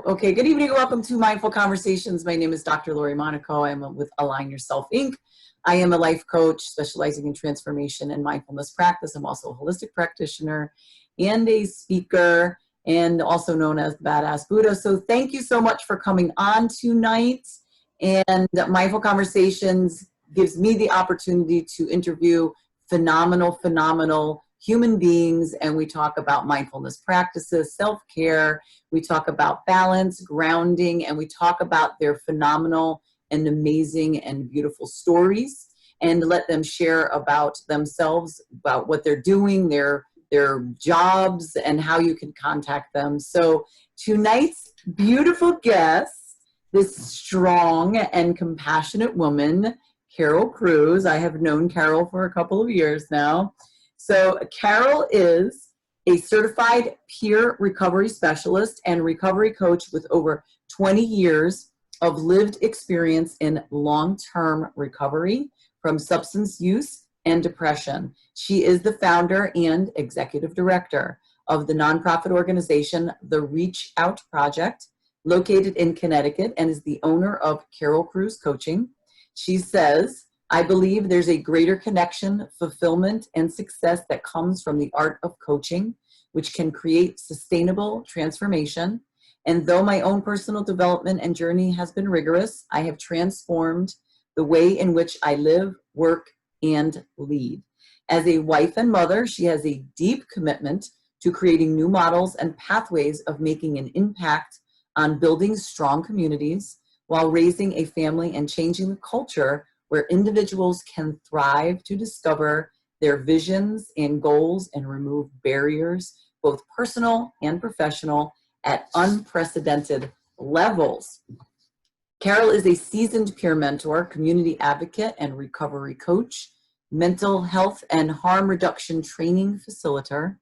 Okay, good evening. Welcome to Mindful Conversations. My name is Dr. Lori Monaco. I'm with Align Yourself, Inc. I am a life coach specializing in transformation and mindfulness practice. I'm also a holistic practitioner and a speaker, and also known as Badass Buddha. So thank you so much for coming on tonight. And Mindful Conversations gives me the opportunity to interview phenomenal human beings, and we talk about mindfulness practices, self-care, we talk about balance, grounding, and we talk about their phenomenal and amazing and beautiful stories, and let them share about themselves, about what they're doing, their jobs, and how you can contact them. So tonight's beautiful guest, this strong and compassionate woman, Carol Cruz. I have known Carol for a couple of years now. So Carol is a certified peer recovery specialist and recovery coach with over 20 years of lived experience in long-term recovery from substance use and depression. She is the founder and executive director of the nonprofit organization, The Reach Out Project, located in Connecticut, and is the owner of Carol Cruz Coaching. She says, I believe there's a greater connection, fulfillment, and success that comes from the art of coaching, which can create sustainable transformation. And though my own personal development and journey has been rigorous, I have transformed the way in which I live, work, and lead. As a wife and mother, she has a deep commitment to creating new models and pathways of making an impact on building strong communities while raising a family and changing the culture where individuals can thrive to discover their visions and goals and remove barriers, both personal and professional, at unprecedented levels. Carol is a seasoned peer mentor, community advocate, and recovery coach, mental health and harm reduction training facilitator,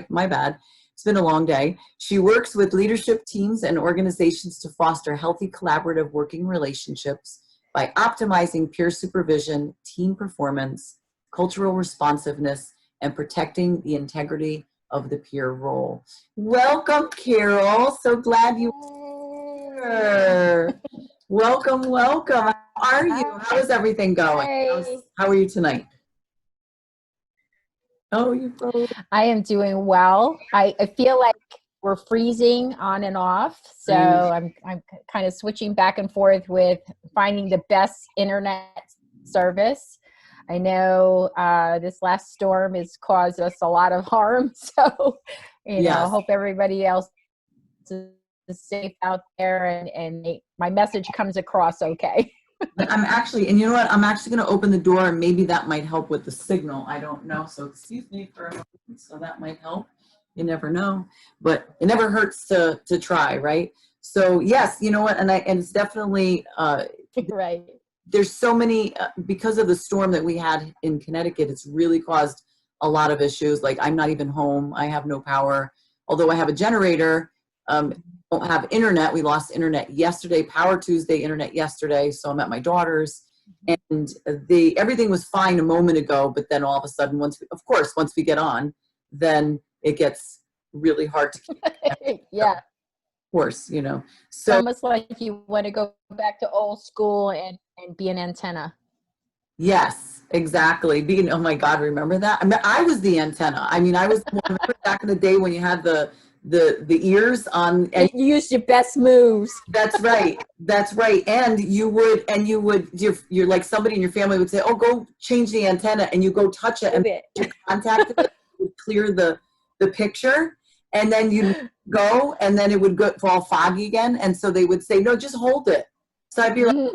my bad. It's been a long day. She works with leadership teams and organizations to foster healthy collaborative working relationships by optimizing peer supervision, team performance, cultural responsiveness, and protecting the integrity of the peer role. Welcome, Carol. So glad you were here. Welcome. How are you? How is everything going? Hey. How are you tonight? Oh, you froze. I am doing well. I feel like we're freezing on and off, so I'm kind of switching back and forth with finding the best internet service. I know this last storm has caused us a lot of harm, so you know, I hope everybody else is safe out there and my message comes across okay. I'm actually, and you know what? I'm actually going to open the door, and maybe that might help with the signal. I don't know. So excuse me for a moment. So that might help. You never know, but it never hurts to try, right? So yes, you know what? And it's definitely Right. There's so many because of the storm that we had in Connecticut. It's really caused a lot of issues. Like I'm not even home. I have no power. Although I have a generator. Don't have internet. We lost internet yesterday, Power Tuesday internet yesterday. So I'm at my daughter's, and everything was fine a moment ago, but then all of a sudden, once we get on, then it gets really hard to keep. Yeah. Of course, you know. So almost like you want to go back to old school and be an antenna. Yes, exactly. Oh my God, remember that? I mean, I was the antenna. I mean, I was the one, remember back in the day when you had the ears on, and you used your best moves. That's right. And you're like, somebody in your family would say, oh, go change the antenna, and you go touch it and you contacted it, would clear the picture, and then you'd go, and then it would fall foggy again, and so they would say, no, just hold it. So I'd be like,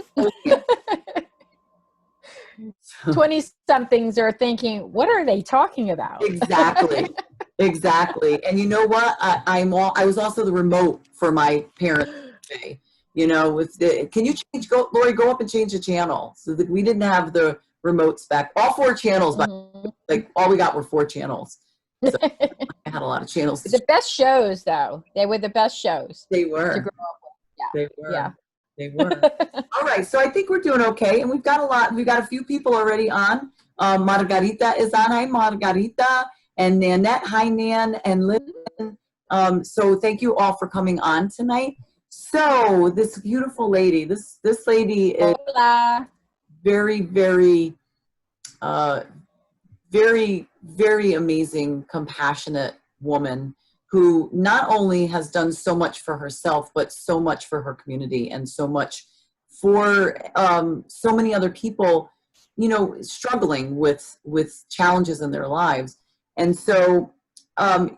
20-somethings are thinking, what are they talking about? Exactly. And you know what? I was also the remote for my parents today. You know, can you Lori, go up and change the channel? So that we didn't have the remotes back. All 4 channels, but like all we got were 4 channels. So I had a lot of channels. The best shows, though. They were the best shows. They were. To grow up with. Yeah. They were. Yeah. They were. All right. So I think we're doing okay. And we've got a few people already on. Margarita is on. Hi, Margarita. And Nanette. Hi, Nan. And Lynn. So thank you all for coming on tonight. So this beautiful lady, this lady is Hola. very, very, uh, very amazing, compassionate woman who not only has done so much for herself, but so much for her community and so much for so many other people, you know, struggling with challenges in their lives. And so,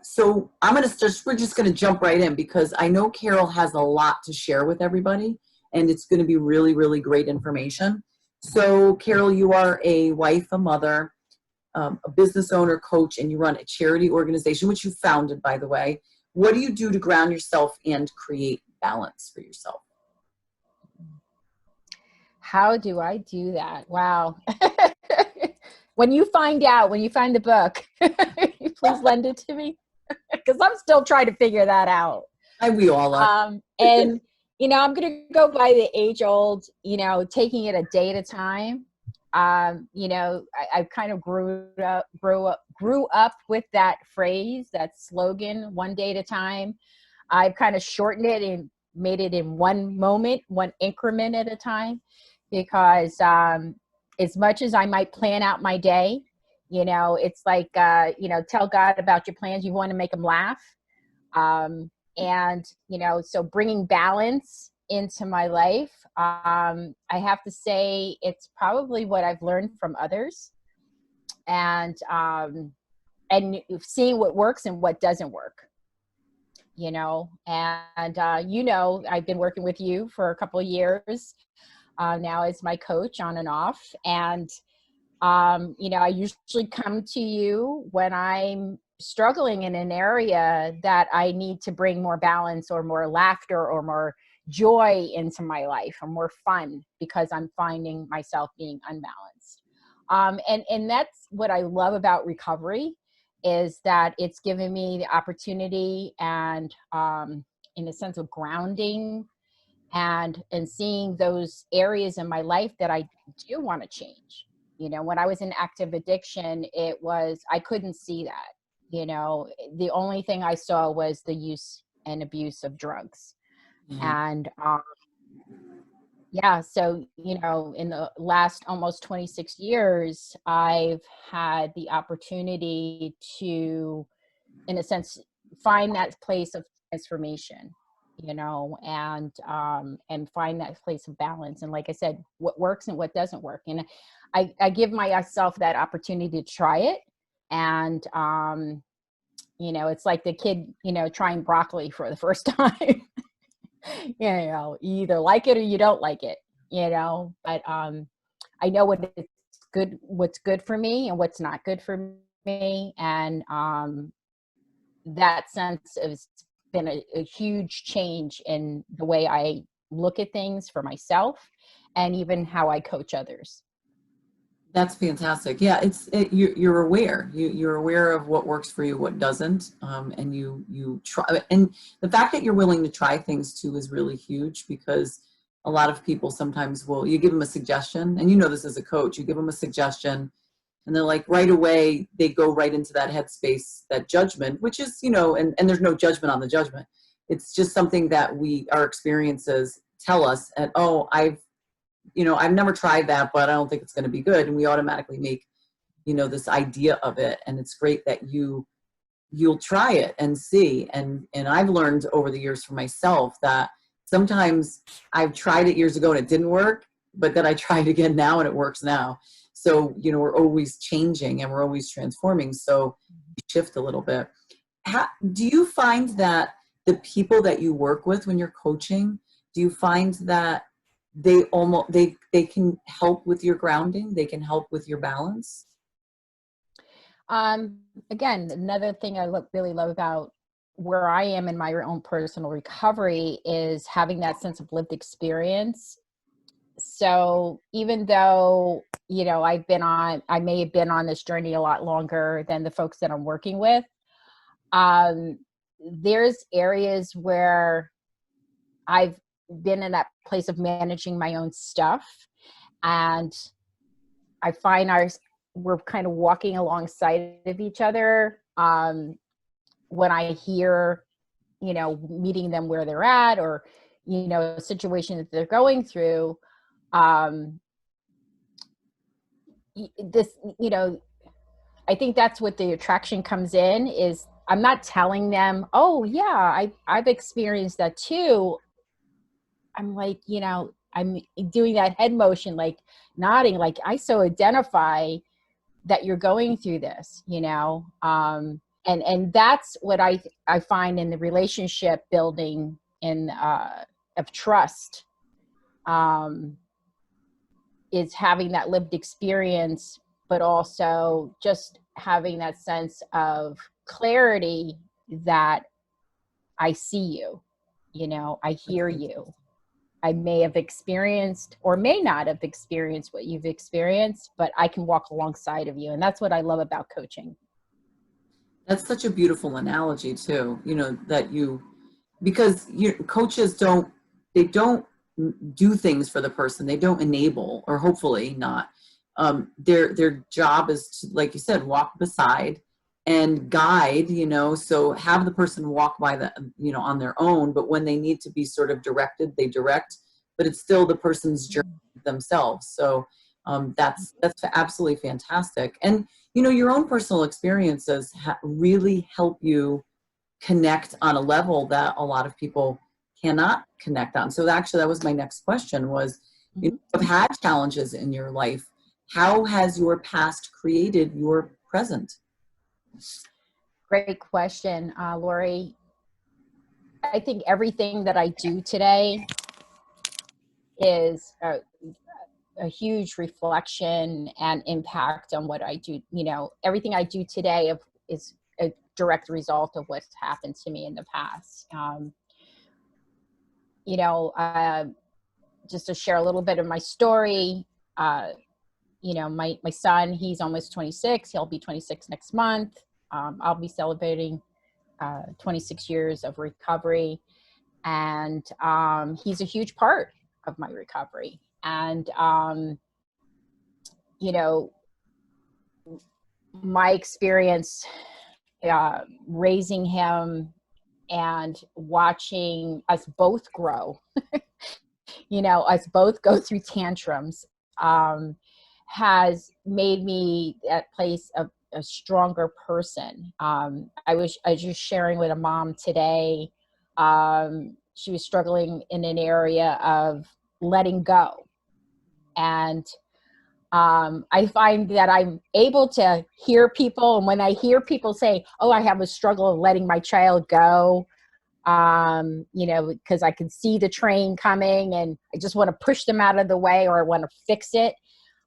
so we're just gonna jump right in because I know Carol has a lot to share with everybody, and it's gonna be really, really great information. So, Carol, you are a wife, a mother, a business owner, coach, and you run a charity organization, which you founded, by the way. What do you do to ground yourself and create balance for yourself? How do I do that? Wow. When you find out, when you find the book, please lend it to me because I'm still trying to figure that out. We all are. And, I'm going to go by the age old, taking it a day at a time. I kind of grew up with that phrase, that slogan, one day at a time. I've kind of shortened it and made it in one moment, one increment at a time, because as much as I might plan out my day, it's like, tell God about your plans. You want to make them laugh. And, so bringing balance into my life, I have to say it's probably what I've learned from others, and seeing what works and what doesn't work, and I've been working with you for a couple of years now as my coach on and off. And I usually come to you when I'm struggling in an area that I need to bring more balance or more laughter or more joy into my life or more fun, because I'm finding myself being unbalanced. And that's what I love about recovery, is that it's given me the opportunity and in a sense of grounding and seeing those areas in my life that I do want to change. When I was in active addiction, I couldn't see that. The only thing I saw was the use and abuse of drugs. Mhm. And yeah, so, in the last almost 26 years, I've had the opportunity to, in a sense, find that place of transformation, and find that place of balance. And like I said, what works and what doesn't work. And I give myself that opportunity to try it. And, it's like the kid, trying broccoli for the first time. You either like it or you don't like it, but I know what's good for me and what's not good for me. And that sense has been a huge change in the way I look at things for myself and even how I coach others. That's fantastic. Yeah, you're aware. You're aware of what works for you, what doesn't, and you try. And the fact that you're willing to try things too is really huge, because a lot of people sometimes you give them a suggestion, and this as a coach, you give them a suggestion, and they're like right away they go right into that headspace, that judgment, which is and there's no judgment on the judgment. It's just something that our experiences tell us, and I've never tried that, but I don't think it's going to be good. And we automatically make, this idea of it. And it's great that you'll try it and see. And I've learned over the years for myself that sometimes I've tried it years ago and it didn't work, but then I try it again now and it works now. So, we're always changing and we're always transforming. So we shift a little bit. Do you find that the people that you work with when you're coaching, do you find that they can help with your grounding, they can help with your balance? Again, another thing I really love about where I am in my own personal recovery is having that sense of lived experience. So even though, I may have been on this journey a lot longer than the folks that I'm working with, there's areas where I've been in that place of managing my own stuff. And I find we're kind of walking alongside of each other. When I hear you know, meeting them where they're at, or, you know, a situation that they're going through. This, you know, I think that's what the attraction comes in, is I'm not telling them, oh yeah, I've experienced that too. I'm like, you know, I'm doing that head motion, like nodding, like I so identify that you're going through this, you know. And that's what I find in the relationship building in of trust, um, is having that lived experience, but also just having that sense of clarity that I see you, you know, I hear you. I may have experienced or may not have experienced what you've experienced, but I can walk alongside of you. And that's what I love about coaching. That's such a beautiful analogy too, you know, that you, because coaches they don't do things for the person. They don't enable, or hopefully not. Their job is to, like you said, walk beside and guide, you know, so have the person walk by the, you know, on their own, but when they need to be sort of directed, they direct, but it's still the person's journey themselves. So that's absolutely fantastic. And, you know, your own personal experiences really help you connect on a level that a lot of people cannot connect on. So actually, that was my next question was, you know, you've had challenges in your life. How has your past created your present? Great question, Lori. I think everything that I do today is a huge reflection and impact on what I do. You know, everything I do today is a direct result of what's happened to me in the past. You know, just to share a little bit of my story, you know, my son, he's almost 26. He'll be 26 next month. I'll be celebrating 26 years of recovery. And he's a huge part of my recovery. And, you know, my experience raising him and watching us both grow, you know, us both go through tantrums, has made me that place of a stronger person. I was just sharing with a mom today. She was struggling in an area of letting go. And I find that I'm able to hear people. And when I hear people say, oh, I have a struggle of letting my child go, you know, because I can see the train coming and I just want to push them out of the way, or I want to fix it.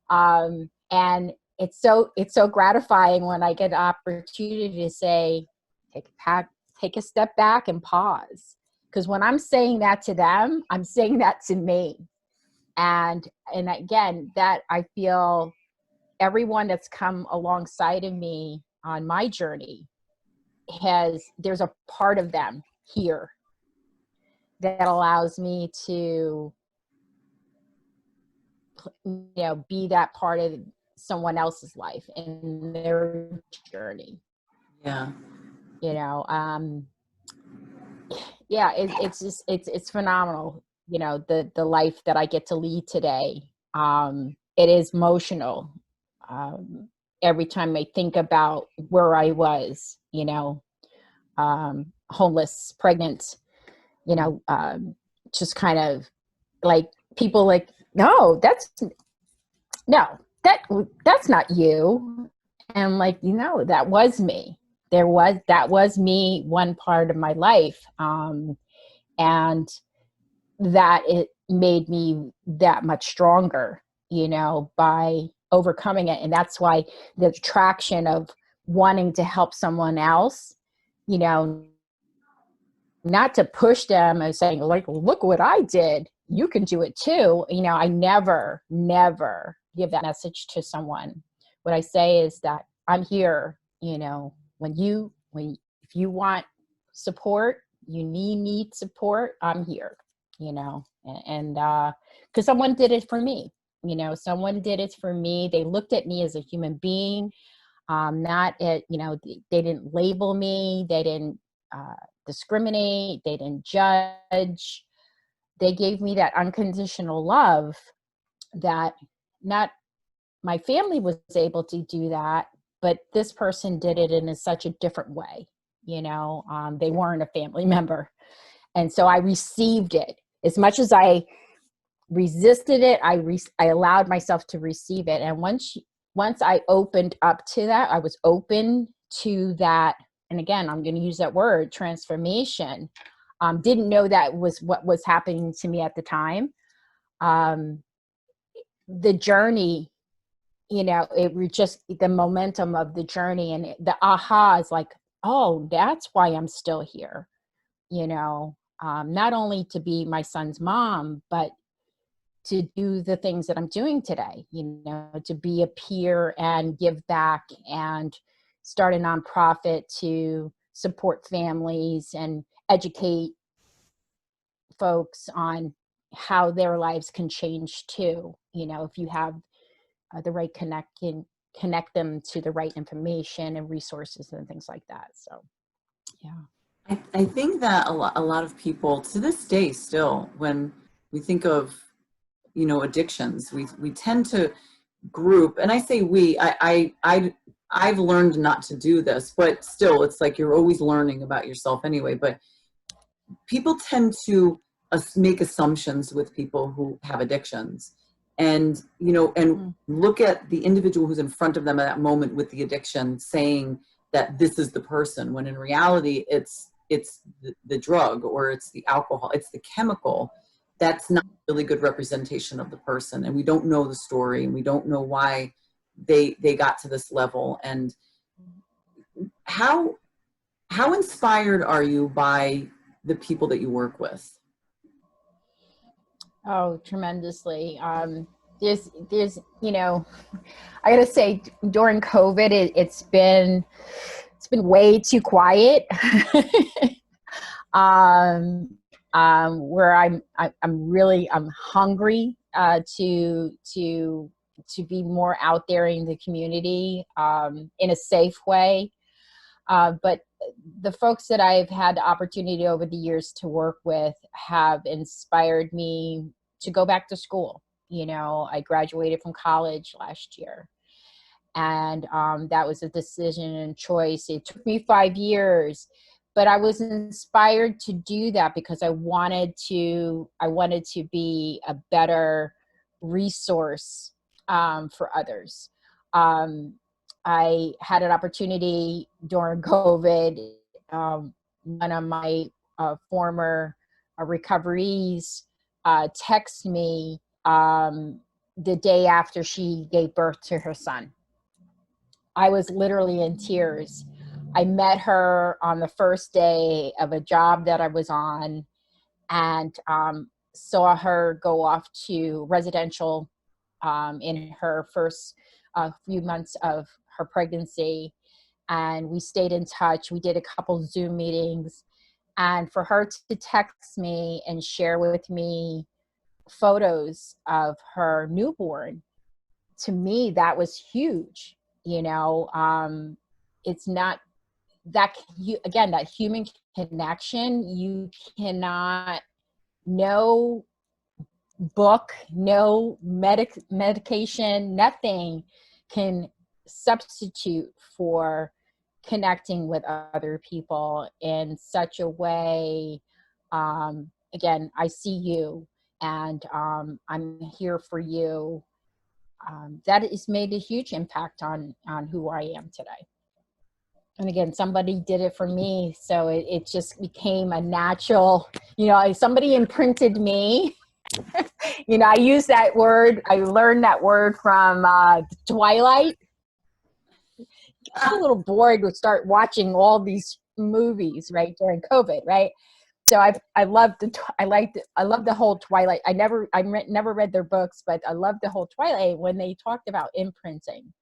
And it's so gratifying when I get an opportunity to say, take a step back and pause. Because when I'm saying that to them, I'm saying that to me. And again, that I feel everyone that's come alongside of me on my journey there's a part of them here that allows me to, you know, be that part of someone else's life and their journey. Yeah. You know, yeah, it's just, it's phenomenal. You know, the life that I get to lead today. It is emotional. Every time I think about where I was, you know, homeless, pregnant, you know, just kind of like people like, no, that's not you. And I'm like, you know, that was me. That was me one part of my life. And that it made me that much stronger, you know, by overcoming it. And that's why the attraction of wanting to help someone else, you know, not to push them and saying, like, look what I did, you can do it too. You know, I never give that message to someone. What I say is that I'm here, you know, if you want support, you need support, I'm here, you know. And because someone did it for me, you know, someone did it for me. They looked at me as a human being, not at, you know, they didn't label me, they didn't discriminate. They didn't judge. They gave me that unconditional love that not my family was able to do that, but this person did it in such a different way. They weren't a family member. And so I received it. As much as I resisted it, I allowed myself to receive it. And once I opened up to that, I was open to that. And again, I'm going to use that word, transformation. Didn't know that was what was happening to me at the time. The journey, it was just the momentum of the journey, and the aha is like, oh, that's why I'm still here. Not only to be my son's mom, but to do the things that I'm doing today, to be a peer and give back and start a nonprofit to support families and educate folks on how their lives can change too. If you have the right connect them to the right information and resources and things like that. So, yeah. I think that a lot of people to this day still, when we think of, addictions, we tend to group, and I say I've learned not to do this, but still it's like you're always learning about yourself anyway, but people tend to make assumptions with people who have addictions, and look at the individual who's in front of them at that moment with the addiction, saying that this is the person, when in reality it's the drug, or it's the alcohol, it's the chemical. That's not a really good representation of the person, and we don't know the story, and we don't know why they got to this level. And how inspired are you by the people that you work with? Oh, tremendously. There's, I gotta say, during COVID, it's been way too quiet. Where I'm hungry to be more out there in the community in a safe way. But the folks that I've had the opportunity over the years to work with have inspired me to go back to school. I graduated from college last year, and that was a decision and choice. It took me 5 years, but I was inspired to do that because I wanted to be a better resource for others. I had an opportunity during COVID. One of my former recoveries text me the day after she gave birth to her son. I was literally in tears. I met her on the first day of a job that I was on, and saw her go off to residential in her first few months of her pregnancy. And we stayed in touch. We did a couple Zoom meetings. And for her to text me and share with me photos of her newborn, to me, that was huge. It's not that, again, that human connection. You cannot, no book, no medication, nothing can substitute for connecting with other people in such a way. Again, I see you, and I'm here for you. That has made a huge impact on who I am today. And again, somebody did it for me, so it just became a natural, somebody imprinted me. I use that word. I learned that word from Twilight. I got a little bored to start watching all these movies, right, during COVID, right? So I love the whole Twilight. I never read their books, but I love the whole Twilight when they talked about imprinting.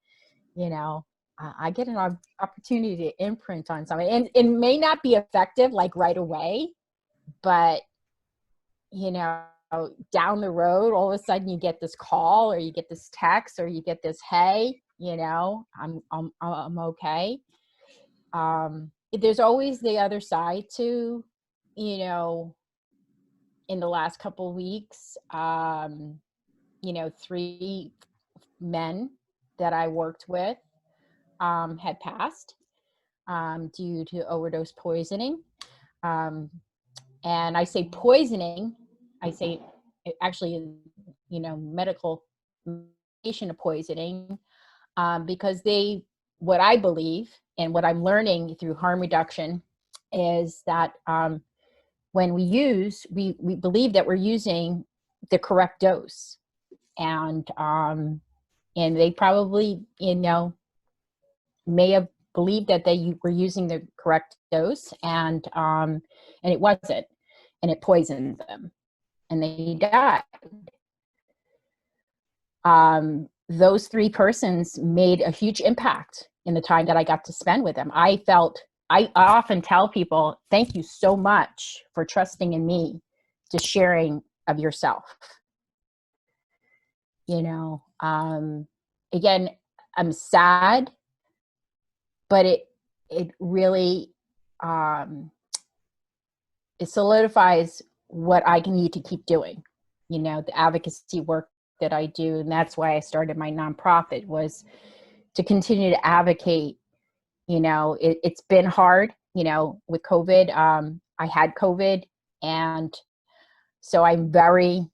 I get an opportunity to imprint on somebody, and it may not be effective like right away, but down the road, all of a sudden you get this call, or you get this text, or you get this, hey, I'm okay. there's always the other side to, you know, in the last couple of weeks, you know, 3 men that I worked with had passed due to overdose poisoning. Um, and I say poisoning, I say it actually, you know, medical patient of poisoning, because what I believe and what I'm learning through harm reduction is that when we use, we believe that we're using the correct dose, and they probably, you know, may have believed that they were using the correct dose, and it wasn't, and it poisoned them, and they died. Those 3 persons made a huge impact in the time that I got to spend with them. I often tell people, thank you so much for trusting in me to sharing of yourself. You know, again, I'm sad, but it really, it solidifies what I need to keep doing. You know, the advocacy work that I do, and that's why I started my nonprofit, was to continue to advocate. You know, it's been hard, you know, with COVID. I had COVID, and so I'm very,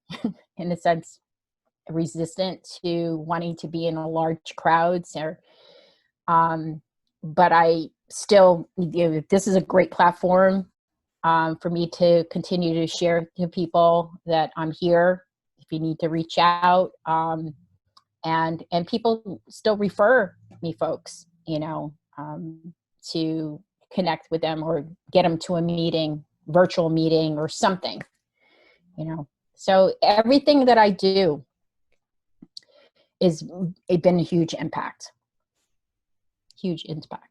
in a sense, resistant to wanting to be in a large crowds, or, but I still, you know, this is a great platform for me to continue to share to people that I'm here if you need to reach out. And people still refer me folks, you know, to connect with them or get them to a meeting, virtual meeting or something, you know. So everything that I do is been a huge impact. Huge impact.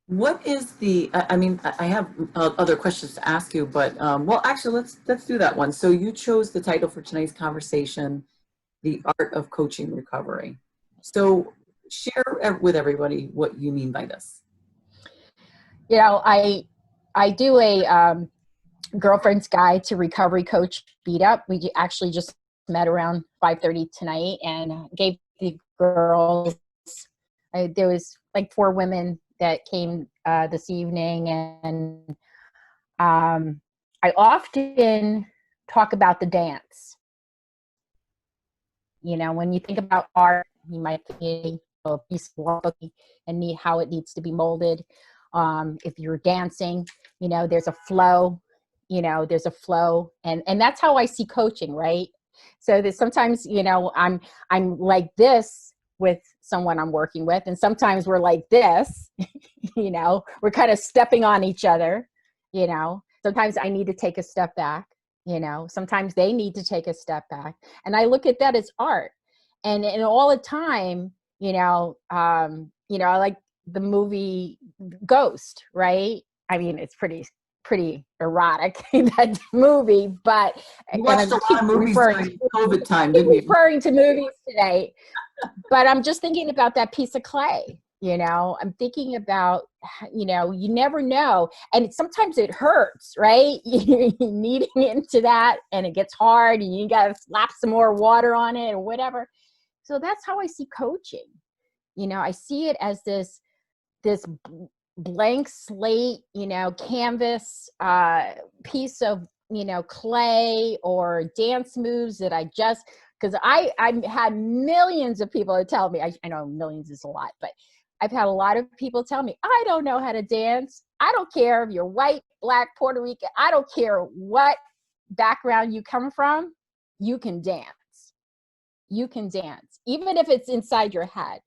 What is the, I mean, I have other questions to ask you, but, well, actually, let's do that one. So you chose the title for tonight's conversation, The Art of Coaching Recovery. So share with everybody what you mean by this. You know, I do a girlfriend's guide to recovery coach beat up. We actually just met around 5:30 tonight and gave the girls, there was like 4 women that came this evening, and I often talk about the dance. You know, when you think about art, you might think a piece of art and how it needs to be molded. If you're dancing, you know, there's a flow, you know, there's a flow, and that's how I see coaching, right? So that sometimes, you know, I'm like this with someone I'm working with, and sometimes we're like this, you know, we're kind of stepping on each other, you know. Sometimes I need to take a step back, you know, sometimes they need to take a step back, and I look at that as art. And all the time, you know, I like the movie Ghost, right? I mean, it's pretty erotic, that movie, but You watched a lot of movies during COVID time, didn't you? Referring to movies today, but I'm just thinking about that piece of clay. You know, I'm thinking about, you know, you never know, and sometimes it hurts, right? You're kneading into that, and it gets hard, and you got to slap some more water on it or whatever. So that's how I see coaching. You know, I see it as this blank slate, you know, canvas, piece of, you know, clay or dance moves that I just, because I had millions of people tell me, I know millions is a lot, but I've had a lot of people tell me, I don't know how to dance. I don't care if you're white, black, Puerto Rican. I don't care what background you come from. You can dance. You can dance, even if it's inside your head.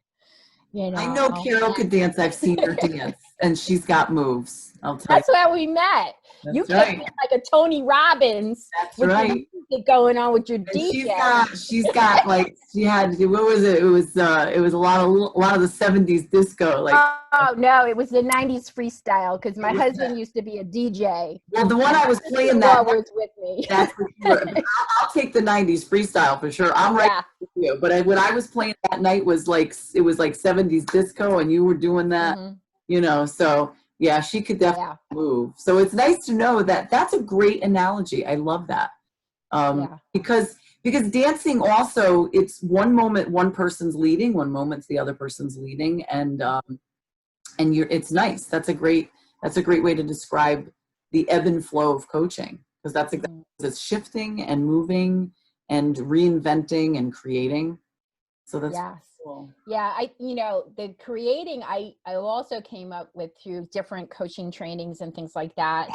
You know, I know Carol could dance. I've seen her dance, and she's got moves. I'll tell you. That's where we met. That's You right. came in like a Tony Robbins. That's with right. your music going on with your And DJ. she's got like, she had, what was it? It was a lot of the 70s disco. Like, Oh no, it was the 90s freestyle, because my husband used to be a DJ. well, the one I was playing that that was with me. That's for sure. I'll take the 90s freestyle for sure. I'm right with you. But what I was playing that night was like, it was like 70s disco, and you were doing that, you know, so Yeah, she could definitely Yeah. move. So it's nice to know that that's a great analogy. I love that. Yeah. Because dancing also, it's one moment one person's leading, one moment's the other person's leading, and you're it's nice. That's a great way to describe the ebb and flow of coaching, because that's exactly, Mhm. it's shifting and moving and reinventing and creating. So that's Yes. cool. Yeah, the creating, I also came up with through different coaching trainings and things like that,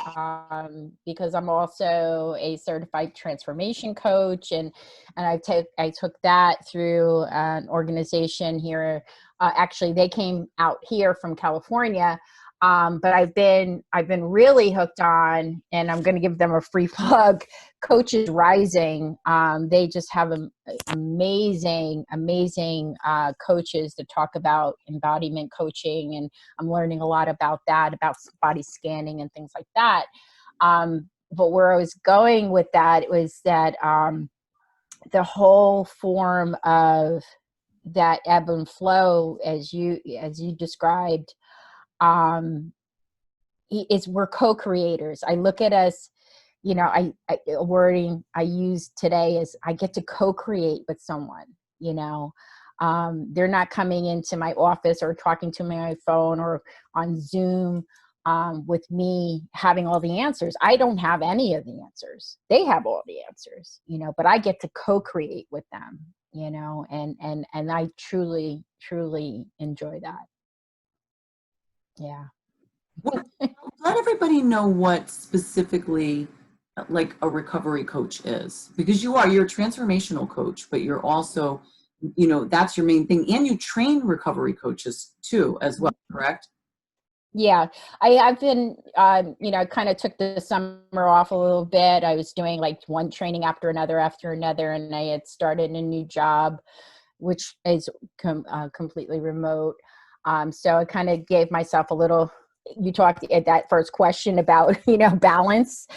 because I'm also a certified transformation coach, and I took that through an organization here. Actually, they came out here from California, but I've been really hooked on, and I'm going to give them a free plug. Coaches Rising. They just have amazing coaches that talk about embodiment coaching, and I'm learning a lot about that, about body scanning and things like that. But where I was going with that was that the whole form of that ebb and flow, as you described, um, is we're co-creators. I look at us, a wording I use today is I get to co-create with someone, you know. They're not coming into my office or talking to me on my phone or on Zoom, with me having all the answers. I don't have any of the answers. They have all the answers, but I get to co-create with them, and I truly enjoy that. Yeah. Well, let everybody know what specifically like a recovery coach is, because you're a transformational coach, but you're also, that's your main thing, and you train recovery coaches too as well, correct? Yeah, I've been, kind of took the summer off a little bit. I was doing like one training after another, and I had started a new job, which is completely remote. So I kind of gave myself a little. You talked at that first question about, balance.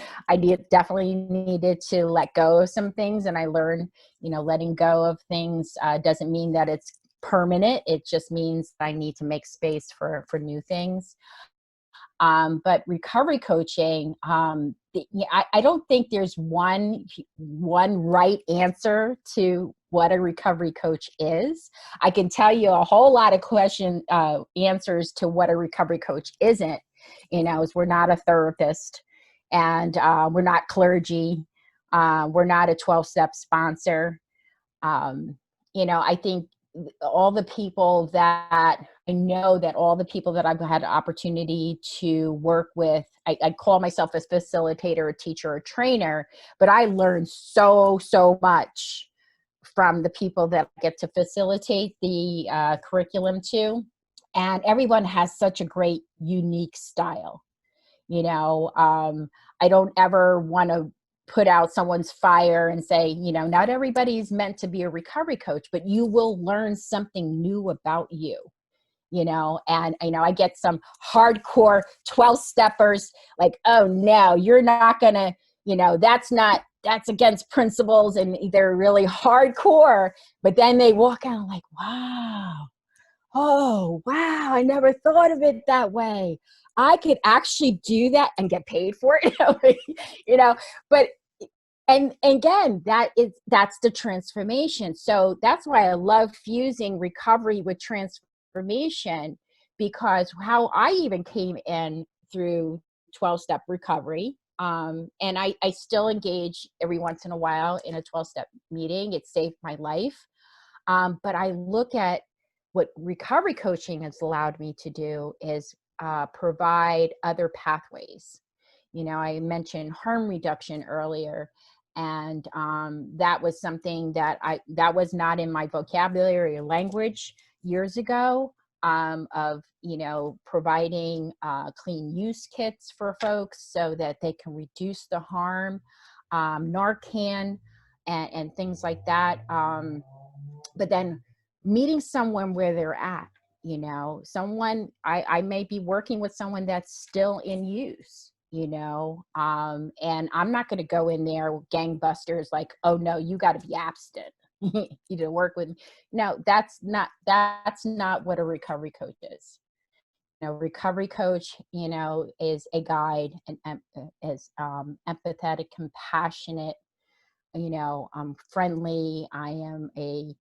Definitely needed to let go of some things, and I learned, letting go of things doesn't mean that it's permanent. It just means I need to make space for new things. But recovery coaching, I don't think there's one right answer to what a recovery coach is. I can tell you a whole lot of answers to what a recovery coach isn't. Is we're not a therapist, and we're not clergy. We're not a 12-step sponsor. I think all the people that I know, that all the people that I've had the opportunity to work with, I call myself a facilitator, a teacher, a trainer, but I learned so much from the people that I get to facilitate the curriculum to. And everyone has such a great, unique style. I don't ever want to put out someone's fire and say, not everybody's meant to be a recovery coach, but you will learn something new about you. And I get some hardcore 12 steppers like, oh no, you're not gonna, that's against principles, and they're really hardcore, but then they walk out like, wow, oh wow, I never thought of it that way. I could actually do that and get paid for it. But and again, that's the transformation. So that's why I love fusing recovery with transformation, because how I even came in through 12-step recovery, and I still engage every once in a while in a 12-step meeting. It saved my life. But I look at what recovery coaching has allowed me to do is provide other pathways. I mentioned harm reduction earlier, and that was something that was not in my vocabulary or language years ago. Of providing clean use kits for folks so that they can reduce the harm, Narcan, and things like that. But then meeting someone where they're at, someone, I may be working with someone that's still in use, and I'm not going to go in there gangbusters like, oh no, you got to be abstinent. You to work with. No, that's not what a recovery coach is. recovery coach, is a guide and is empathetic, compassionate, I'm friendly. I am a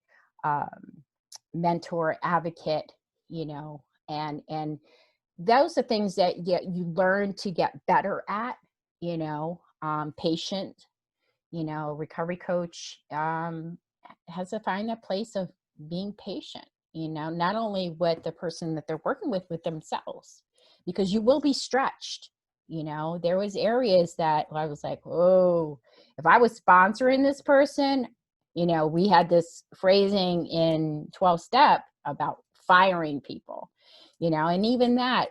um, mentor, advocate, and those are things that you learn to get better at, patient, recovery coach has to find that place of being patient, not only with the person that they're working with themselves, because you will be stretched. There was areas that I was like, oh, if I was sponsoring this person, we had this phrasing in 12 step about firing people, and even that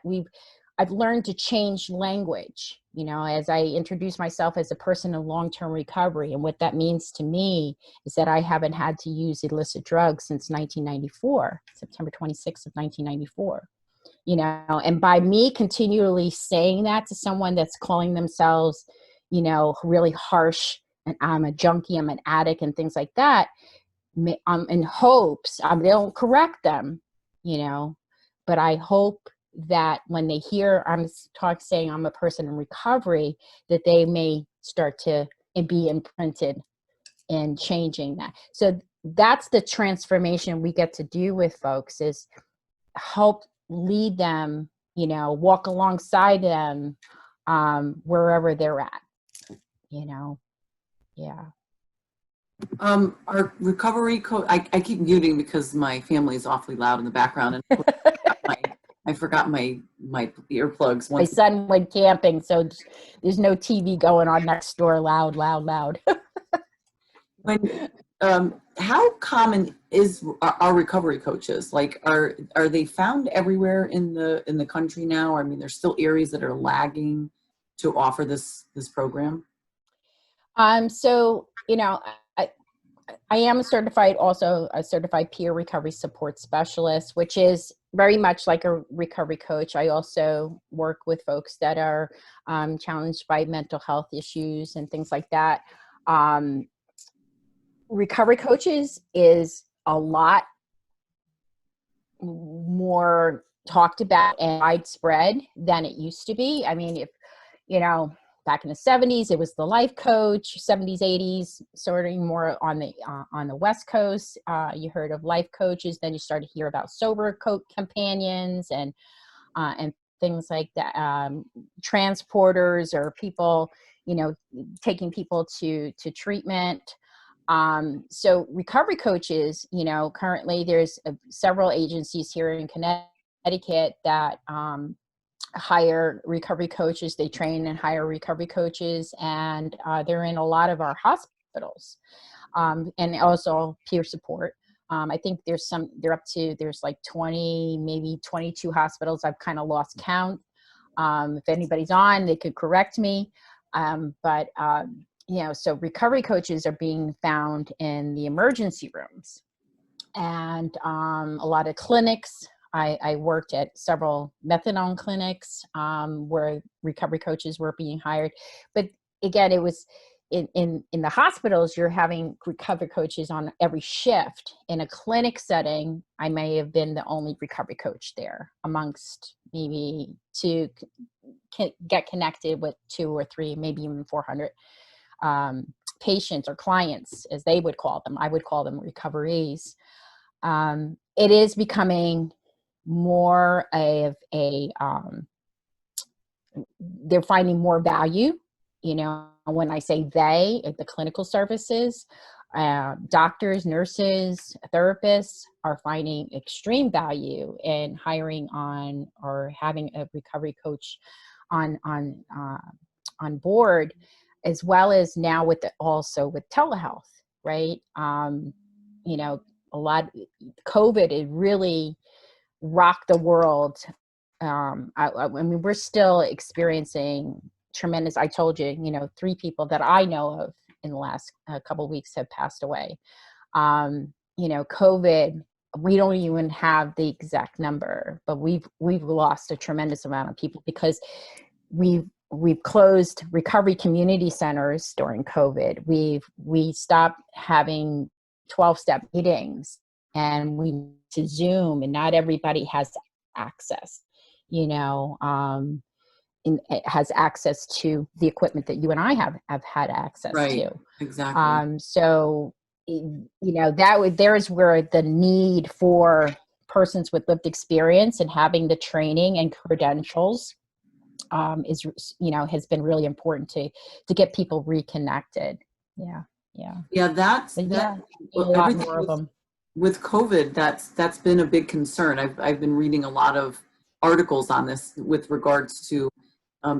I've learned to change language, as I introduce myself as a person in long-term recovery. And what that means to me is that I haven't had to use illicit drugs since 1994, September 26th of 1994. And by me continually saying that to someone that's calling themselves, really harsh, and I'm a junkie, I'm an addict, and things like that, in hopes, they don't correct them, but I hope that when they hear I'm saying I'm a person in recovery, that they may start to be imprinted in changing that. So that's the transformation we get to do with folks, is help lead them, walk alongside them, wherever they're at, yeah. Our recovery coach, I keep muting because my family is awfully loud in the background, and I forgot my earplugs. My son went camping, so there's no TV going on next door, loud, loud, loud. When how common are recovery coaches? Like, are they found everywhere in the country now? I mean, there's still areas that are lagging to offer this program. So I am also a certified peer recovery support specialist, which is very much like a recovery coach. I also work with folks that are challenged by mental health issues and things like that. Recovery coaches is a lot more talked about and widespread than it used to be. I mean, if back in the 70s, it was the life coach. 70s, 80s, sorting more on the West Coast. You heard of life coaches, then you started to hear about sober coach companions and things like that. Transporters, or people, taking people to treatment. So recovery coaches, currently there's several agencies here in Connecticut that hire recovery coaches. They train and hire recovery coaches, and they're in a lot of our hospitals, and also peer support. I think there's like 20, maybe 22 hospitals. I've kind of lost count. If anybody's on, they could correct me. So recovery coaches are being found in the emergency rooms, and a lot of clinics. I worked at several methadone clinics where recovery coaches were being hired. But again, it was in the hospitals, you're having recovery coaches on every shift. In a clinic setting, I may have been the only recovery coach there amongst maybe to get connected with 2 or 3, maybe even 400 patients or clients, as they would call them. I would call them recoveries. It is becoming more of they're finding more value, when I say they, the clinical services, doctors, nurses, therapists are finding extreme value in hiring on or having a recovery coach on board, as well as now also with telehealth, right? A lot COVID, it really rocked the world. I mean, we're still experiencing tremendous. I told you, 3 people that I know of in the last couple of weeks have passed away. COVID, we don't even have the exact number, but we've lost a tremendous amount of people because we've closed recovery community centers during COVID. We stopped having 12-step meetings, and we to Zoom, and not everybody has access. it has access to the equipment that you and I have had access Right. to. Exactly. So, there is where the need for persons with lived experience and having the training and credentials has been really important to get people reconnected. Yeah. Yeah. Yeah, that's But that. yeah, a Well, lot everything more of them. with COVID, that's been a big concern. I've been reading a lot of articles on this with regards to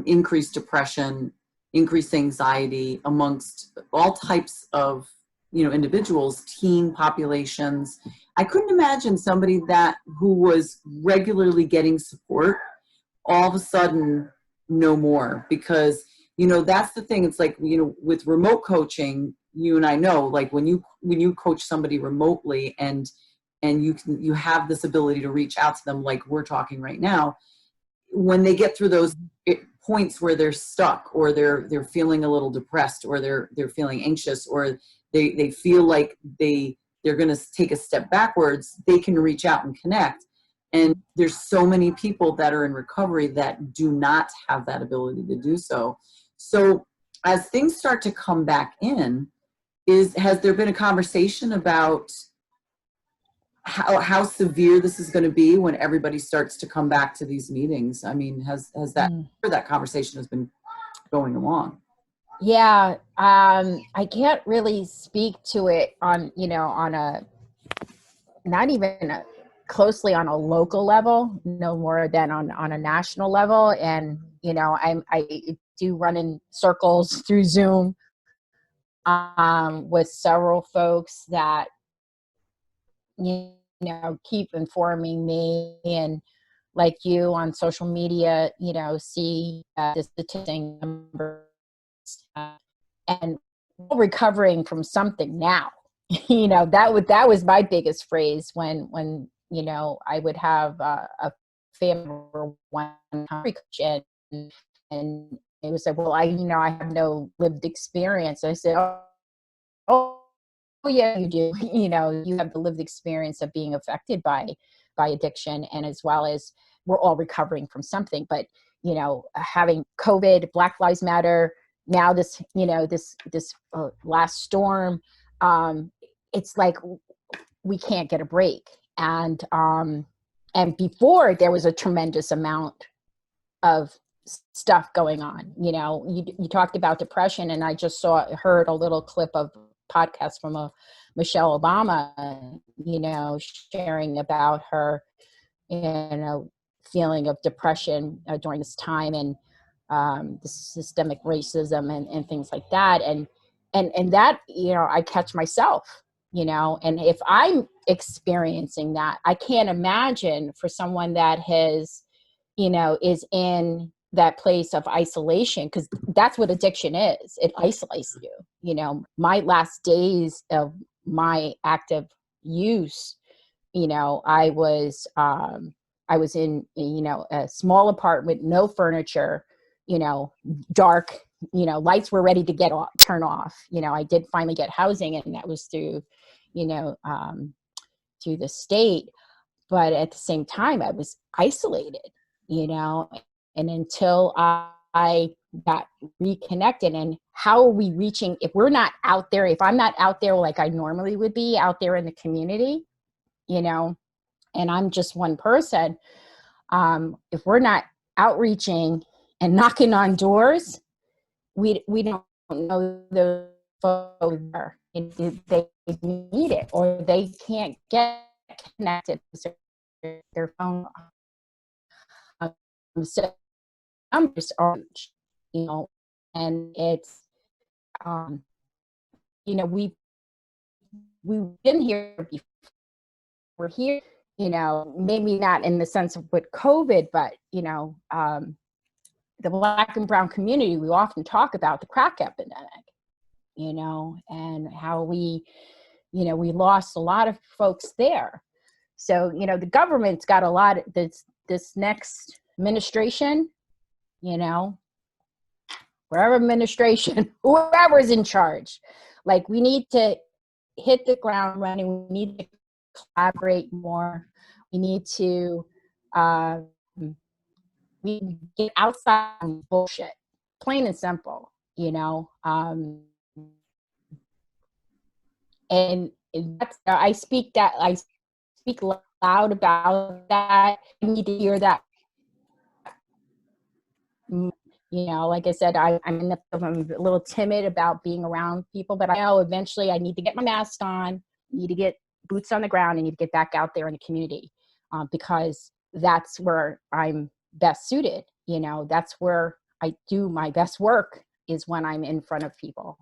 increased depression, increased anxiety amongst all types of individuals, teen populations. I couldn't imagine somebody who was regularly getting support all of a sudden no more, because that's the thing. It's like with remote coaching, you and I know, like when you coach somebody remotely and you have this ability to reach out to them like we're talking right now, when they get through those points where they're stuck, or they're feeling a little depressed, or they're feeling anxious, or they feel like they're going to take a step backwards, they can reach out and connect. And there's so many people that are in recovery that do not have that ability to do so. So as things start to come back in, has there been a conversation about how severe this is going to be when everybody starts to come back to these meetings? I mean, has that conversation has been going along? Yeah, I can't really speak to it on a not even closely on a local level, no more than on a national level. And I do run in circles through Zoom with several folks that keep informing me, and like you on social media, see the statistic numbers, and recovering from something now. That was my biggest phrase when I would have a family one coach, and it was like, well, I have no lived experience. I said, oh yeah, you do. You have the lived experience of being affected by addiction, and as well as we're all recovering from something. But having COVID, Black Lives Matter, now this last storm, it's like we can't get a break. And before, there was a tremendous amount of stuff going on. You talked about depression, and I just heard a little clip of podcast from Michelle Obama, sharing about her, feeling of depression during this time, and the systemic racism and things like that. And that, I catch myself, and if I'm experiencing that, I can't imagine for someone that is in that place of isolation, because that's what addiction is. It isolates you. My last days of my active use, I was in a small apartment, no furniture, dark, lights were ready to turn off. I did finally get housing, and that was through through the state, but at the same time I was isolated, and until I got reconnected. And how are we reaching if we're not out there, if I'm not out there like I normally would be out there in the community, and I'm just one person, if we're not outreaching and knocking on doors, we don't know the folks there. They need it, or they can't get connected to their phone. So numbers are, you know, and it's, um, we've been here before. We're here, maybe not in the sense of with COVID, but the Black and Brown community, we often talk about the crack epidemic, and how we lost a lot of folks there. So, the government's got a lot of this next administration, wherever administration, whoever's in charge, like we need to hit the ground running. We need to collaborate more. We need to we get outside bullshit, plain and simple, and that's, I speak loud about that. You need to hear that. Like I said, I'm a little timid about being around people, but I know eventually I need to get my mask on, need to get boots on the ground, and need to get back out there in the community, because that's where I'm best suited. That's where I do my best work, is when I'm in front of people.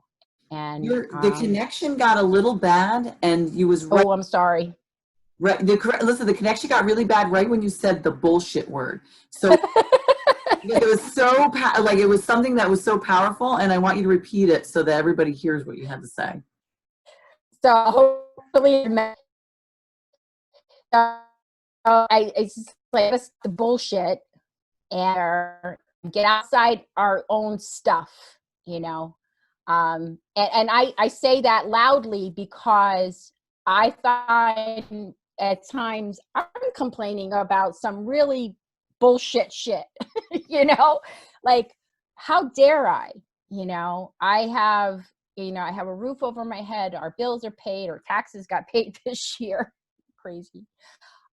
And The connection got a little bad, and you was right. Oh, I'm sorry. Right. Listen, the connection got really bad right when you said the bullshit word. So it was so it was something that was so powerful, and I want you to repeat it so that everybody hears what you had to say. So hopefully, it's just like, that's the bullshit, and get outside our own stuff, and I say that loudly because I find at times I'm complaining about some really bullshit shit, like, how dare I, I have, I have a roof over my head, our bills are paid, our taxes got paid this year. Crazy.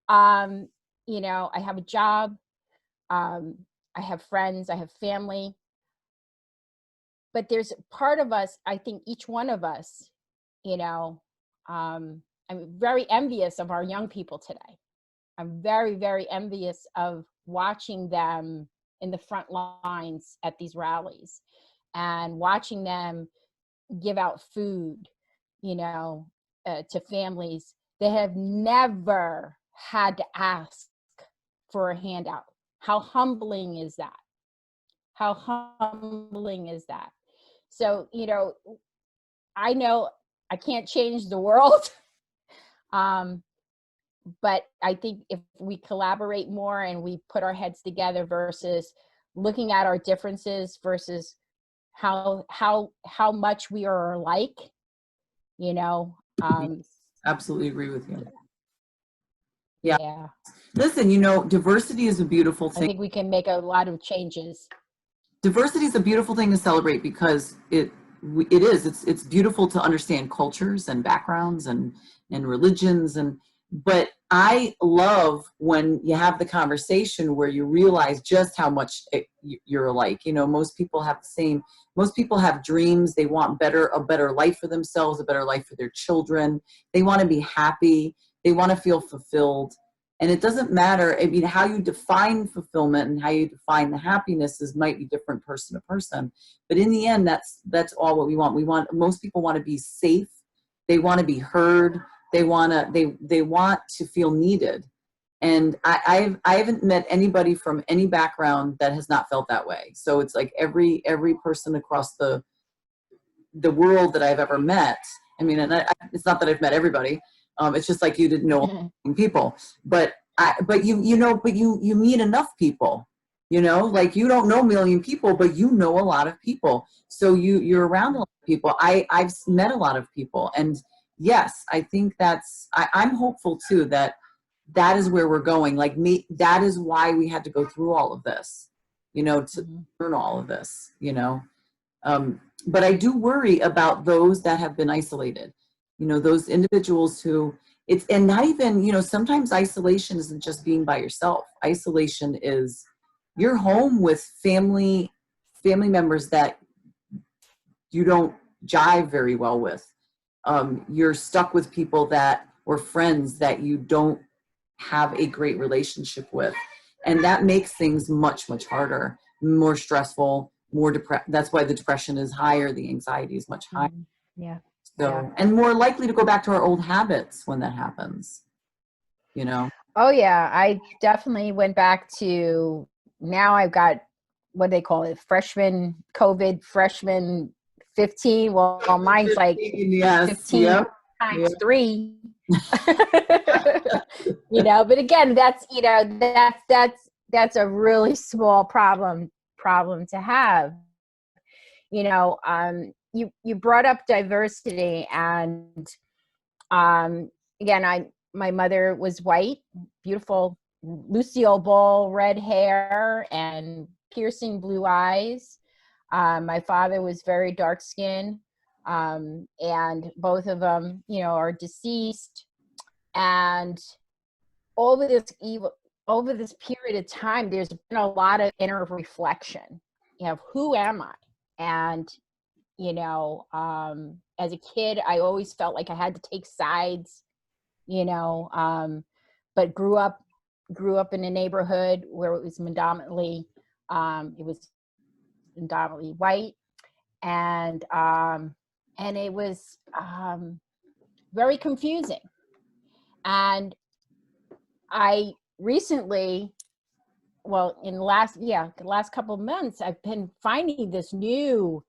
I have a job, I have friends, I have family, but there's part of us, I think each one of us, I'm very envious of our young people today. I'm very, very envious of watching them in the front lines at these rallies, and watching them give out food, to families that have never had to ask for a handout. How humbling is that? How humbling is that? So, I know I can't change the world, but I think if we collaborate more and we put our heads together versus looking at our differences versus how much we are alike, Absolutely agree with you. Yeah. Listen, diversity is a beautiful thing. I think we can make a lot of changes. Diversity is a beautiful thing to celebrate because it's beautiful to understand cultures and backgrounds and religions, but I love when you have the conversation where you realize just how much you're alike. Most people have dreams. They want a better life for themselves, a better life for their children. They want to be happy. They want to feel fulfilled. And it doesn't matter, how you define fulfillment and how you define the happiness might be different person to person. But in the end, that's all what we want. Most people want to be safe. They want to be heard. They want to feel needed. And I haven't met anybody from any background that has not felt that way. So it's like every person across the world that I've ever met. It's not that I've met everybody. It's just like you didn't know people, but you meet enough people, like you don't know a million people, but you know a lot of people. So you're around a lot of people. I've met a lot of people, and yes, I think I'm hopeful too that is where we're going. Like that is why we had to go through all of this, to learn all of this, but I do worry about those that have been isolated. Those individuals who and not even, sometimes isolation isn't just being by yourself. Isolation is you're home with family members that you don't jive very well with. You're stuck with people or friends that you don't have a great relationship with. And that makes things much, much harder, more stressful, more depressed. That's why the depression is higher. The anxiety is much higher. Yeah. So, and more likely to go back to our old habits when that happens, Oh yeah. I definitely went back to, now I've got, what do they call it? Freshman 15. Well, mine's like 15 times 3, but again, that's a really small problem to have. You brought up diversity, and again, my mother was white, beautiful Lucille Ball red hair and piercing blue eyes. My father was very dark skinned, and both of them, you know, are deceased. And over this evil, over this period of time, there's been a lot of inner reflection. You know, who am I? And you know, as a kid, I always felt like I had to take sides. You know, but grew up in a neighborhood where it was predominantly white, and it was very confusing. And I recently, well, in the last couple of months, I've been finding this new,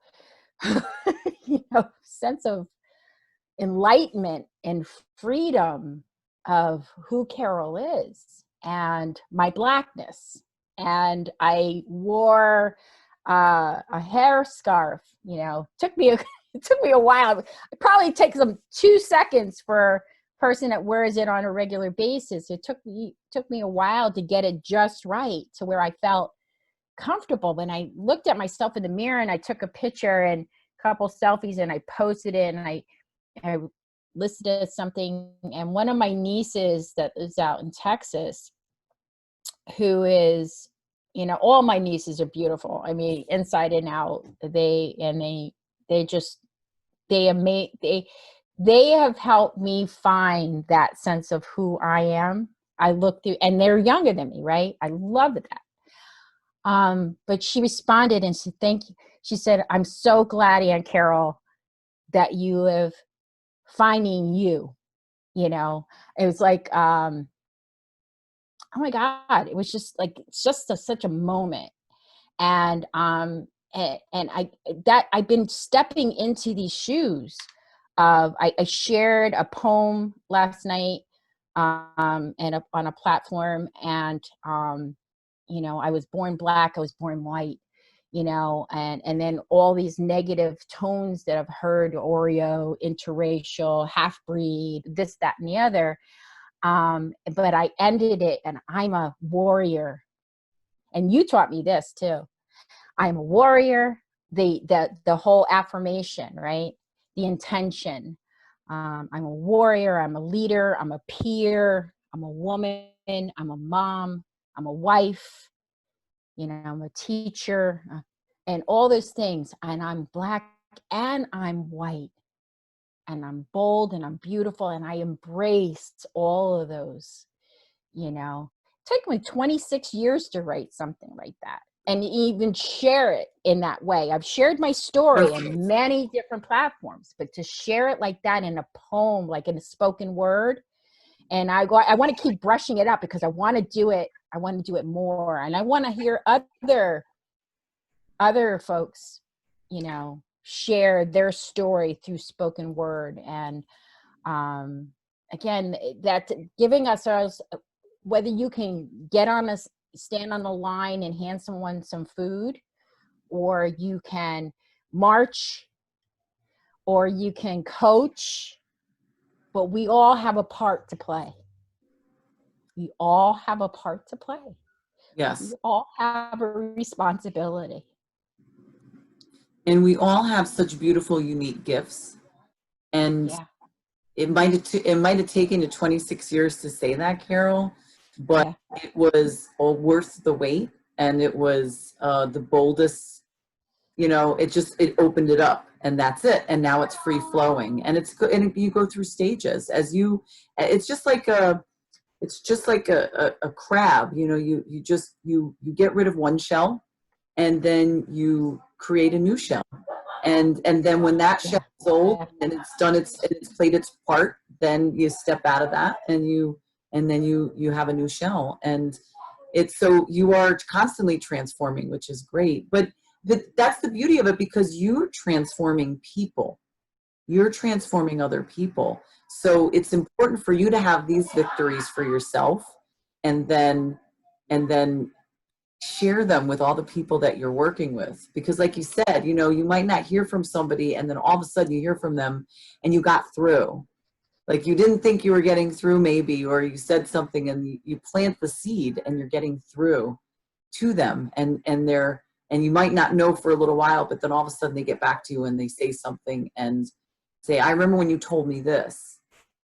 you know, sense of enlightenment and freedom of who Carol is and my blackness. And I wore a hair scarf. You know, it took me a while. It probably takes them 2 seconds for a person that wears it on a regular basis. It took me a while to get it just right to where I felt comfortable. When I looked at myself in the mirror and I took a picture and a couple selfies and I posted it, and I listed it as something. And one of my nieces that lives out in Texas, who is, you know, all my nieces are beautiful. I mean, inside and out. They just they have helped me find that sense of who I am. I look through, and they're younger than me, right? I love that. But she responded and she said, thank you. She said, I'm so glad, Aunt Carol, that you live finding you. You know, it was like, oh my God, it was just like, it's just such a moment. And I've been stepping into these shoes. I shared a poem last night, on a platform, and you know, I was born black, I was born white, you know, and then all these negative tones that I've heard: Oreo, interracial, half breed, this, that, and the other. But I ended it, and I'm a warrior. And you taught me this too. I'm a warrior. The whole affirmation, right? The intention. I'm a warrior. I'm a leader. I'm a peer. I'm a woman. I'm a mom. I'm a wife. You know, I'm a teacher, and all those things. And I'm black and I'm white, and I'm bold and I'm beautiful, and I embraced all of those. You know, it took me 26 years to write something like that and even share it in that way. I've shared my story in many different platforms, but to share it like that in a poem, like in a spoken word, and I want to keep brushing it up because I want to do it. I want to do it more, and I want to hear other folks, you know, share their story through spoken word. And again, that giving us whether you can stand on the line and hand someone some food, or you can march, or you can coach, but we all have a part to play. We all have a part to play. We Yes. all have a responsibility. And we all have such beautiful, unique gifts. And Yeah. it might have taken you 26 years to say that, Carol, but Yeah. it was all worth the wait. And it was the boldest, you know, it opened it up, and that's it. And now it's free flowing, and and you go through stages it's just like a crab, you know, you get rid of one shell, and then you create a new shell. And then when that shell is old and it's played its part, then you step out of that, and then you have a new shell. And it's, so you are constantly transforming, which is great. But that's the beauty of it, because you're transforming people. You're transforming other people. So it's important for you to have these victories for yourself, and then share them with all the people that you're working with. Because like you said, you know, you might not hear from somebody, and then all of a sudden you hear from them and you got through. Like you didn't think you were getting through maybe, or you said something and you plant the seed and you're getting through to them, and you might not know for a little while, but then all of a sudden they get back to you and they say something and say, I remember when you told me this.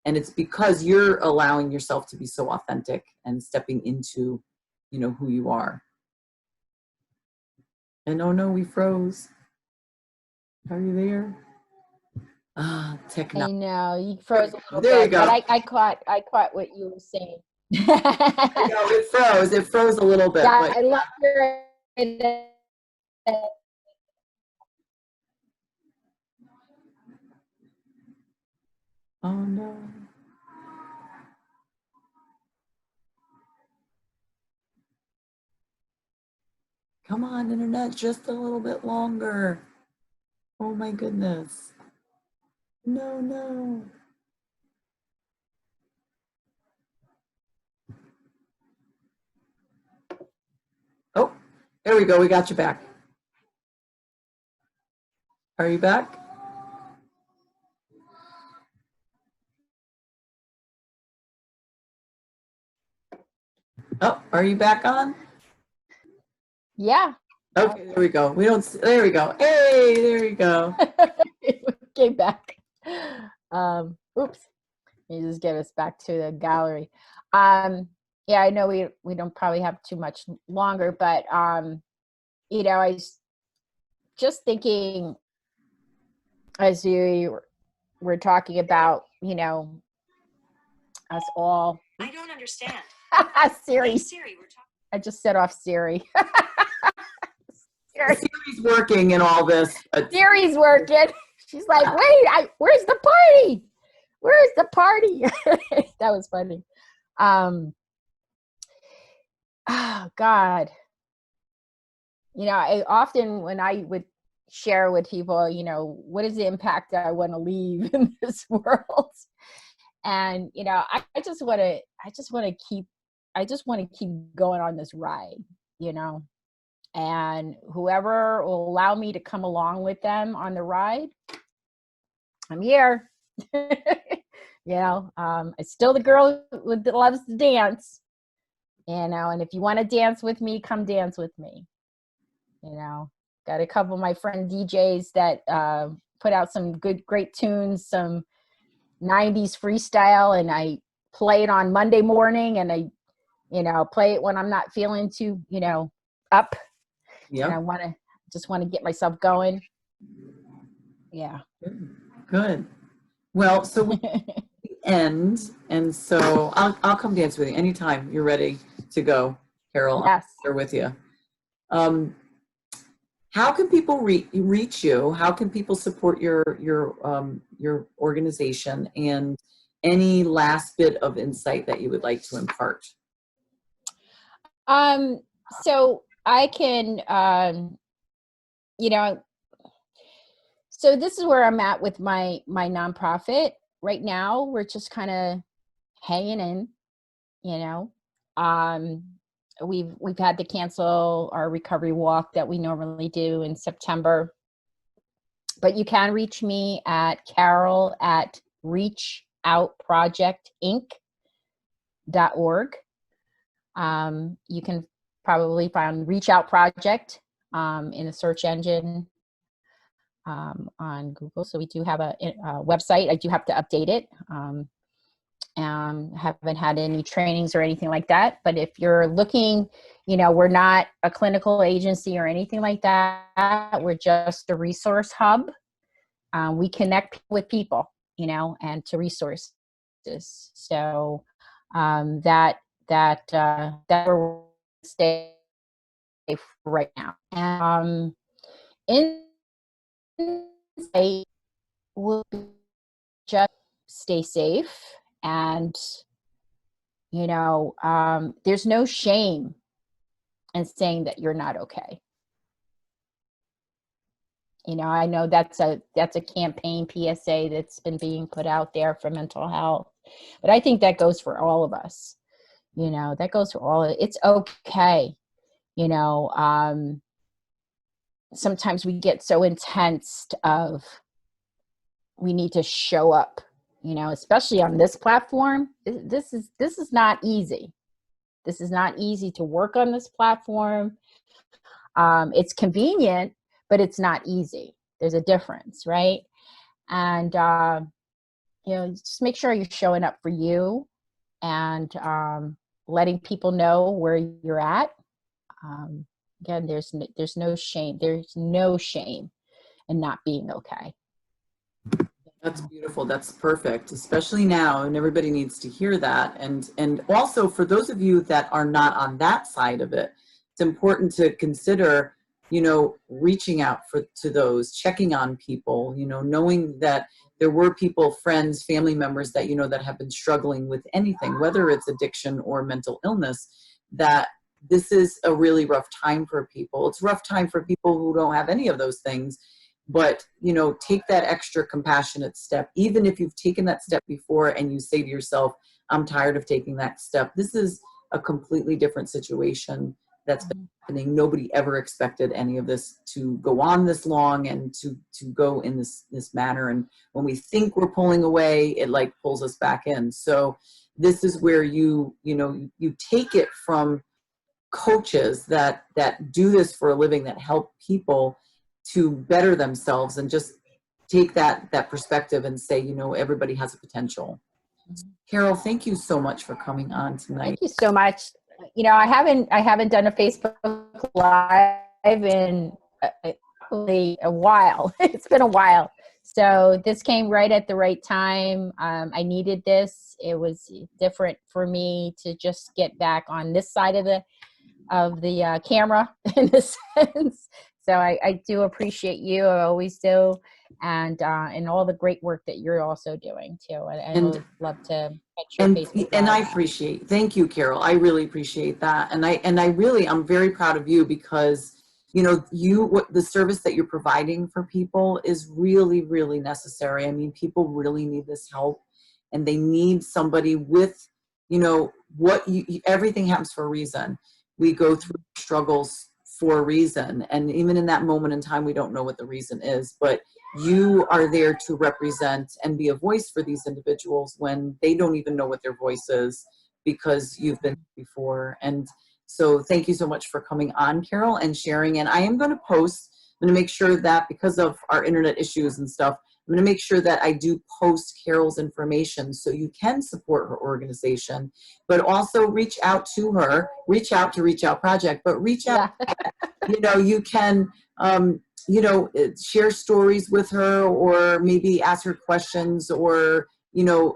And it's because you're allowing yourself to be so authentic and stepping into, who you are. And oh no, we froze. Are you there? Ah, I technology. know you froze a little There you bit, go. but I caught what you were saying. I know, it froze. It froze a little bit. Yeah, But I love your. oh no. Come on, internet, just a little bit longer. Oh my goodness. No, no. Oh, there we go. We got you back. Are you back? Oh, are you back on? Yeah. Okay, there we go. There we go. Hey, there you go. Came back. Oops. You just get us back to the gallery. Yeah, I know we don't probably have too much longer, but I was just thinking as you were talking about, us all. I don't understand. Siri. Hey, Siri, we're talking. I just set off Siri. Siri's working in all this. Siri's working. She's like, wait, where's the party? Where's the party? That was funny. Oh God. I often, when I would share with people, what is the impact that I want to leave in this world? And, I just want to keep going on this ride, and whoever will allow me to come along with them on the ride, I'm here. I'm still the girl that loves to dance, and if you want to dance with me, come dance with me. Got a couple of my friend DJs that put out some great tunes, some 90s freestyle, and I play it on Monday morning, and I play it when I'm not feeling too up. Yeah. And I just want to get myself going. Yeah. Good. Well, so we end, and so I'll come dance with you anytime you're ready to go, Carol. Yes. I'm there with you. How can people reach you? How can people support your organization? And any last bit of insight that you would like to impart? So I can, so this is where I'm at with my nonprofit right now. We're just kind of hanging in, we've had to cancel our recovery walk that we normally do in September, but you can reach me at carol@reachoutprojectinc.org. You can probably find Reach Out Project in the search engine on Google. So we do have a website. I do have to update it. Haven't had any trainings or anything like that. But if you're looking, we're not a clinical agency or anything like that. We're just a resource hub. We connect with people, and to resources. So that we're stay right now. Insight will be just stay safe, and there's no shame in saying that you're not okay. I know that's a campaign PSA that's been being put out there for mental health, but I think that goes for all of us. That goes for all of it. It's okay. Sometimes we get so intense of we need to show up, especially on this platform. This is not easy. This is not easy to work on this platform. It's convenient, but it's not easy. There's a difference, right? And just make sure you're showing up for you, and letting people know where you're at. Again, there's no shame. There's no shame in not being okay. That's beautiful. That's perfect, especially now, and everybody needs to hear that. And also for those of you that are not on that side of it, it's important to consider, reaching out to those, checking on people, knowing that there were people, friends, family members that, that have been struggling with anything, whether it's addiction or mental illness, that this is a really rough time for people. It's a rough time for people who don't have any of those things. But, take that extra compassionate step. Even if you've taken that step before and you say to yourself, I'm tired of taking that step. This is a completely different situation that's been happening. Nobody ever expected any of this to go on this long and to go in this manner. And when we think we're pulling away, it like pulls us back in. So this is where you take it from coaches that do this for a living, that help people to better themselves, and just take that perspective and say, everybody has a potential. Carol, thank you so much for coming on tonight. Thank you so much. I haven't done a Facebook Live in probably a while. It's been a while. So this came right at the right time. I needed this. It was different for me to just get back on this side of the camera in a sense. So I do appreciate you. I always do. And all the great work that you're also doing too. And I would love to catch your Facebook and I Live. appreciate, thank you, Carol. I really appreciate that. And I'm very proud of you, because the service that you're providing for people is really, really necessary. I mean, people really need this help, and they need somebody with, everything happens for a reason. We go through struggles for a reason. And even in that moment in time, we don't know what the reason is, but you are there to represent and be a voice for these individuals when they don't even know what their voice is, because you've been before. And so thank you so much for coming on, Carol, and sharing. And I am going to post, I'm going to make sure that, because of our internet issues and stuff, I'm going to make sure that I do post Carol's information so you can support her organization, but also reach out to her, reach out to Reach Out Project, but reach out, you can, share stories with her, or maybe ask her questions, or,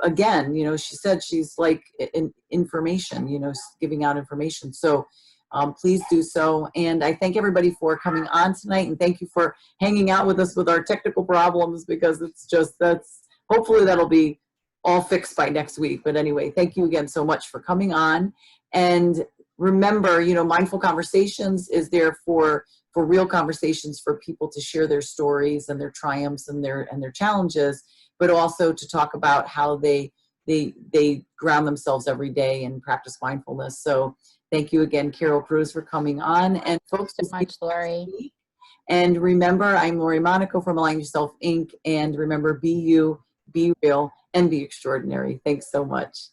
again, she said she's like in information, giving out information. So please do so. And I thank everybody for coming on tonight, and thank you for hanging out with us with our technical problems, because hopefully that'll be all fixed by next week. But anyway, thank you again so much for coming on. And remember, Mindful Conversations is there for real conversations, for people to share their stories and their triumphs and their challenges, but also to talk about how they ground themselves every day and practice mindfulness. So thank you again, Carol Cruz, for coming on. And folks, Thanks so much, Lori. And remember, I'm Lori Monaco from Align Yourself Inc. And remember, be you, be real, and be extraordinary. Thanks so much.